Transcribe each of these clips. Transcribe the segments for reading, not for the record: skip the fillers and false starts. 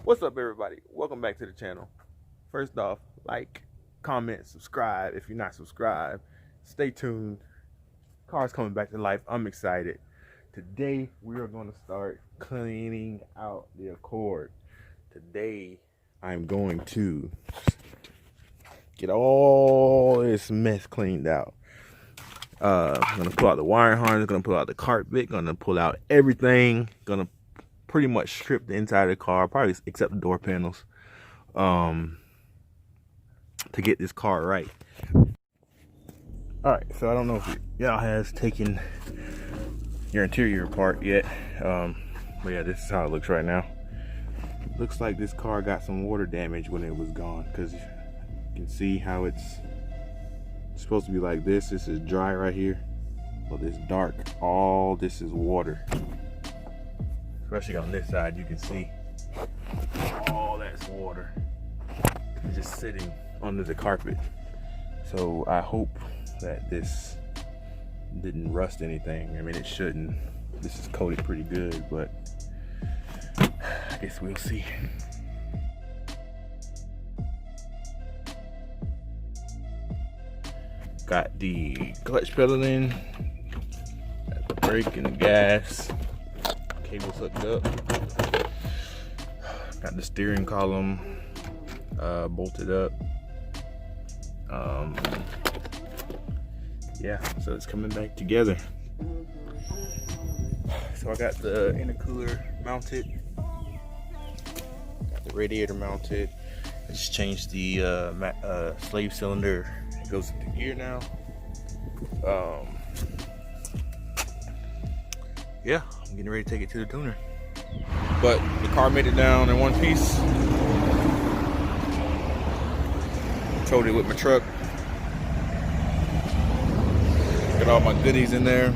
What's up, everybody? Welcome back to the channel. First off, like, comment, subscribe if you're not subscribed. Stay tuned. Car's coming back to life. I'm excited. Today we are going to start cleaning out the Accord. Today I'm going to get all this mess cleaned out. I'm gonna pull out the wire harness, gonna pull out the carpet, gonna pull out everything, gonna pretty much strip the inside of the car, probably except the door panels, to get this car right. All right, so I don't know if y'all has taken your interior apart yet, but yeah, this is how it looks right now. Looks like this car got some water damage when it was gone, because you can see how it's supposed to be like this. This is dry right here, but it's dark. All this is water. Especially on this side, you can see all that's water. It's just sitting under the carpet. So I hope that this didn't rust anything. I mean, it shouldn't. This is coated pretty good, but I guess we'll see. Got the clutch pedal in, got the brake and the gas, cables hooked up, got the steering column bolted up. Yeah, so it's coming back together. So I got the intercooler mounted, got the radiator mounted. I just changed the slave cylinder. It goes into gear now. Yeah, I'm getting ready to take it to the tuner. But the car made it down in one piece. Towed it with my truck. Got all my goodies in there.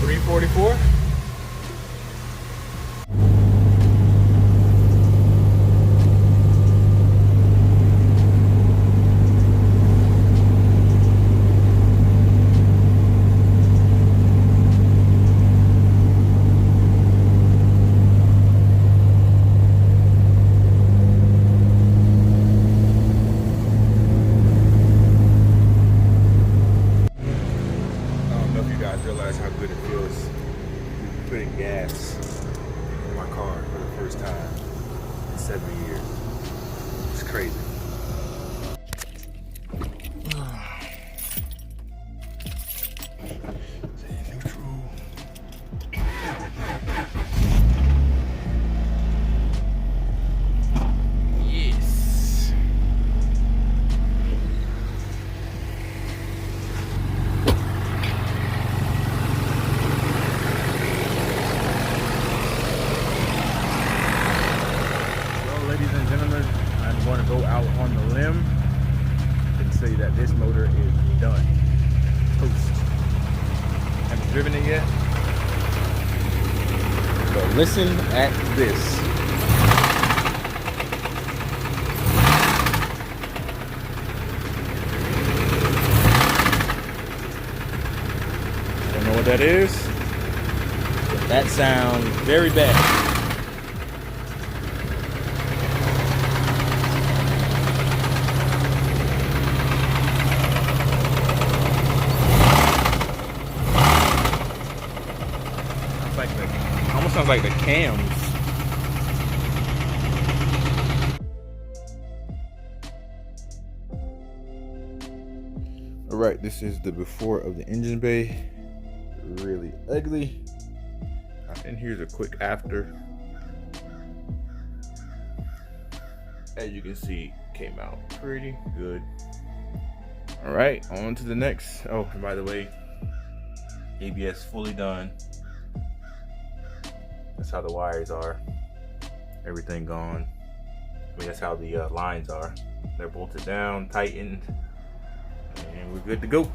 $344. Realize how good it feels putting gas in my car for the first time in 7 years. It's crazy. Neutral. Yes. Ladies and gentlemen, I'm going to go out on the limb and say that this motor is done. Toast. Haven't driven it yet, but listen at this. Don't know what that is, but that sounds very bad. Almost sounds like the cams. All right, this is the before of the engine bay. Really ugly. And here's a quick after. As you can see, came out pretty good. All right, on to the next. Oh, and by the way, ABS fully done. That's how the wires are. Everything gone. I mean, that's how the lines are. They're bolted down, tightened, and we're good to go.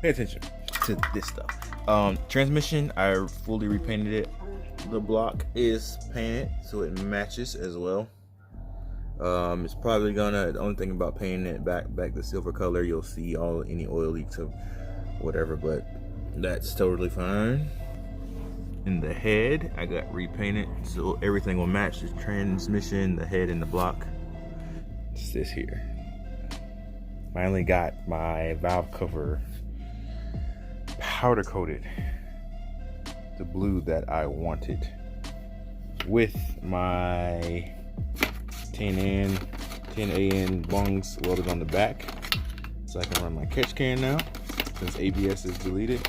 Pay attention to this stuff. Transmission, I fully repainted it. The block is painted so it matches as well. It's probably gonna, the only thing about painting it back the silver color, you'll see any oil leaks or whatever, but that's totally fine. In the head, I got repainted so everything will match the transmission, the head, and the block. It's this here. Finally got my valve cover powder coated the blue that I wanted, with my 10AN bungs welded on the back, so I can run my catch can now since ABS is deleted.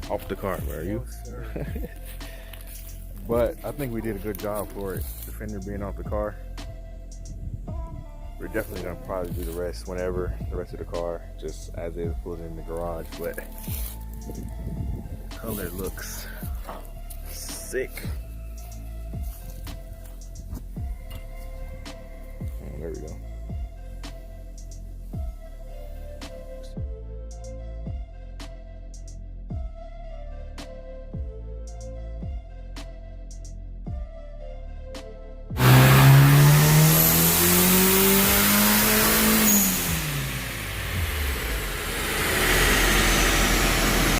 Off the car, where are you? But I think we did a good job for it. The fender being off the car. We're definitely gonna probably do the rest whenever, the rest of the car, just as is, put it in the garage. But color looks sick. Oh, there we go.